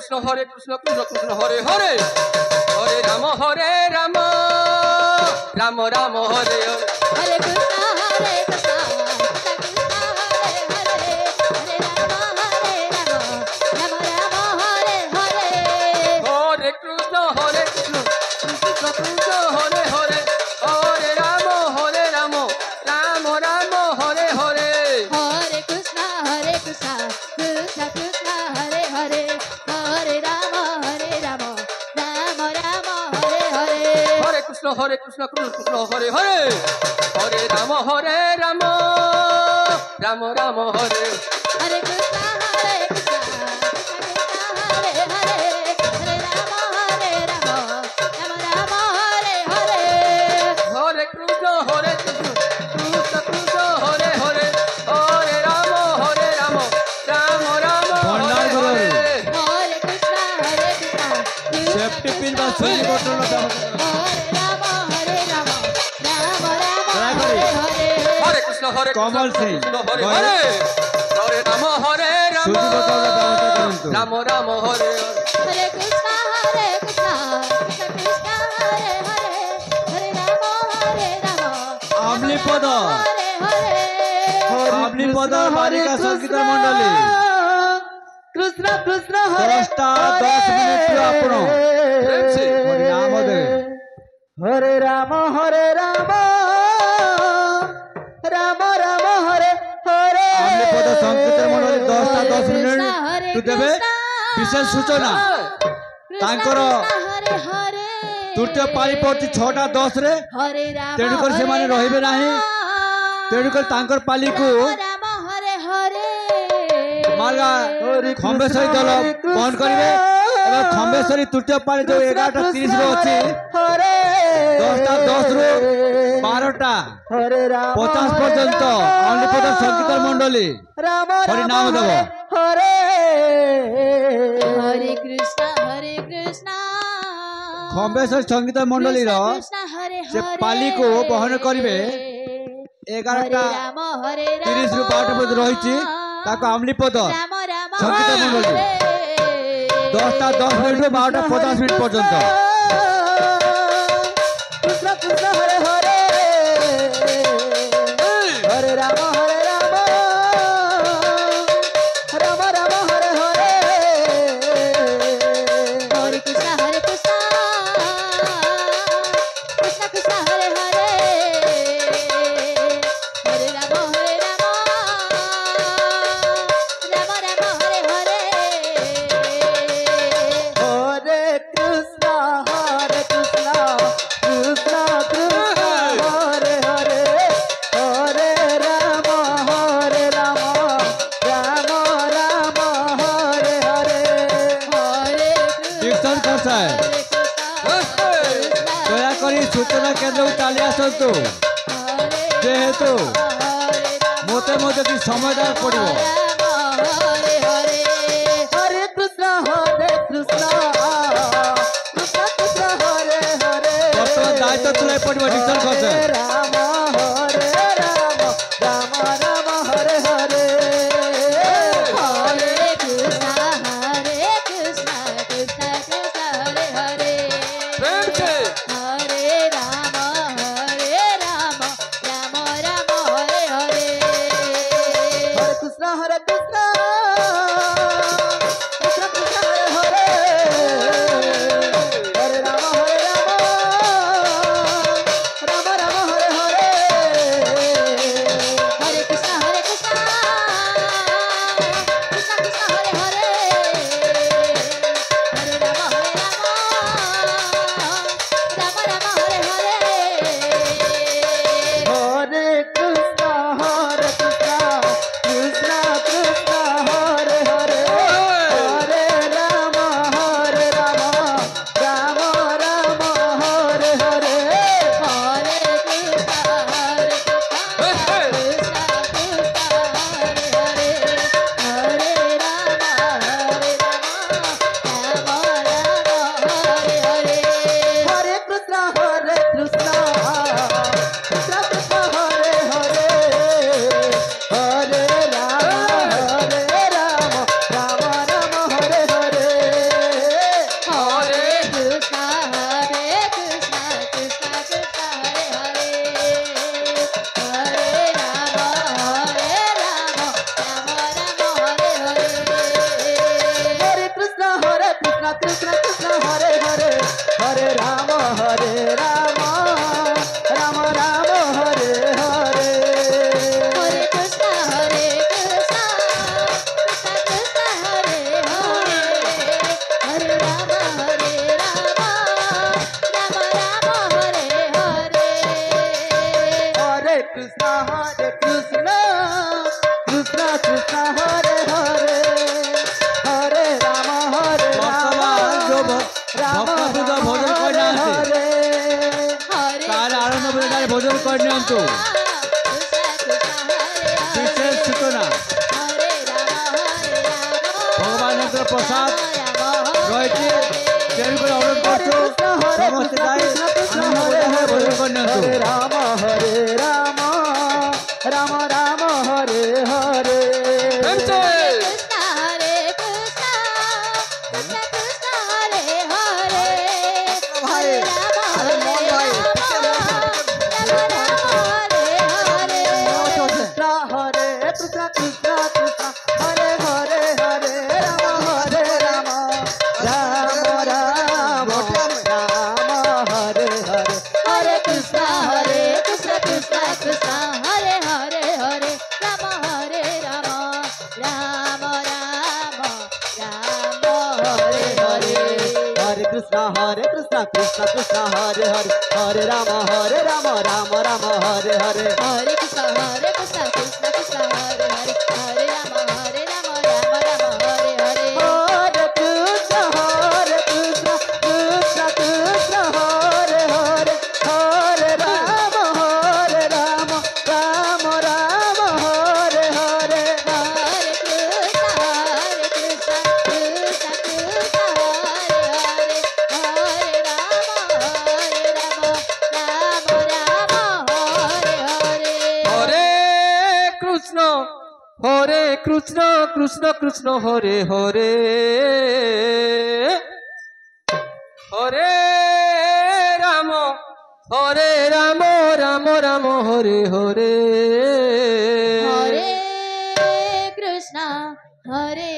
কৃষ্ণ কৃষ্ণ কৃষ্ণ হরে হরে হরে রাম রাম রাম হরে হরে हरे कृष्णा हरे कृष्णा कृष्ण हरे Krishna Krishna Krishna Hare Hare Hare Ram Ram Ram Hare Hare Hare Krishna Krishna Krishna Hare Hare Hare Ram Ram Ram Hare Hare Hare Krishna Krishna Krishna Hare Hare Hare Ram Ram Ram Hare Hare Krishna Krishna Hare Hare Hare Ram Ram Hare Hare Hare Krishna Krishna Krishna Hare Hare Hare Ram Ram Ram Hare Hare Hare Krishna safety pin बा सुई button Ram Ram Hare Hare Hare Krishna Kamal Singh Hare Hare Hare Ram Ram Ram Hare Hare Krishna Krishna Krishna Hare Hare Hare Ram आमली पद हरे हरे आमली पद बालिका संगीत मंडली कृष्ण कृष्ण हरे 10 मिनिट आपण नाम दे हरे राम राम राम हरे हरे आमली पद संगीत मंडली 10 मिनिट तू देबे विशेष सूचना तांकर हरे हरे तृतीय पाली पड़ती 6:10 रे हरे राम तेणुकर से माने रहिबे नाही तेणुकर तांकर पाली को राम हरे हरे मार्गा खंबेश्वरी दल बंद करिवे एवं खंबेश्वरी तृतीय पाली जो 11:30 रे अछि 10:10 रो 12टा 50 पर्यंत अनिपद संगीत मंडली हरि नाम देव हरे हरे कृष्ण खंबेश्वरी संगीत मंडली रो कृष्ण हरे से पाली को बहन करिवे 11:30 रु 12टा पर्यंत रहिछि ताको आमलीपद राम राम संगीत मंडली 10:10 मिनिट रो 12:50 मिनिट पर्यंत कृष्ण कृष्ण हरे हरे हरे राम राम राम हरे हरे हरे कृष्ण कृष्ण कृष्ण हरे हरे हरे राम राम राम हरे हरे हरे कृष्ण कृष्ण कृष्ण हरे हरे हरे राम राम राम हरे हरे हरे कीर्तन करता है दया करी सूचना केंद्र को चली आसतु जेहेतु मते मते कि समय दे पड़ो हरे हरे हरे कृष्ण कृष्ण कृष्ण हरे हरे वर्तमान दायित्व तुले पड़ो कीर्तन करते राम राम राम हरे हरे हरे कृष्ण कृष्ण कृष्ण हरे हरे हरे राम राम राम हरे हरे हरे कृष्ण कृष्ण कृष्ण हरे हरे हरे राम राम राम हरे हरे हरे कृष्ण कृष्ण कृष्ण हरे हरे हरे राम राम राम हरे हरे हरे कृष्ण कृष्ण कृष्ण কৃষ্ণ হরে হরে হরে রাম হরে বর্তমান যে ভক্ত ভোজন করে আছে তার আনন্দ বলে তার ভোজন করে নিয়ন্তু বিশেষ সূচনা ভগবানের প্রসাদ রয়েছে তেল করে অর্ডার করছো সমস্ত তাই আনন্দ বলে ভোজন করে নিয়ন্তু রাম হরে রাম রাম রাম হরে হরে Vente! হরে কৃষ্ণ কৃষ্ণ কৃষ্ণ হরে হরে হরে রাম হরে রাম রাম রাম রাম হরে হরে হরে কৃষ্ণ হরে কৃষ্ণ কৃষ্ণ কৃষ্ণ হরে হরে হরে রাম হরে রাম রাম রাম রাম হরে হরে হরে কৃষ্ণ কৃষ্ণ কৃষ্ণ হরে হরে হরে রাম রাম রাম হরে হরে হরে কৃষ্ণ কৃষ্ণ কৃষ্ণ হরে হরে হরে রাম রাম রাম হরে হরে হরে কৃষ্ণ কৃষ্ণ কৃষ্ণ হরে হরে হরে রাম রাম রাম হরে হরে হরে কৃষ্ণ কৃষ্ণ কৃষ্ণ হরে হরে হরে রাম রাম হরে হরে হরে কৃষ্ণ কৃষ্ণ কৃষ্ণ হরে হরে হরে রাম রাম রাম হরে হরে হরে কৃষ্ণ হরে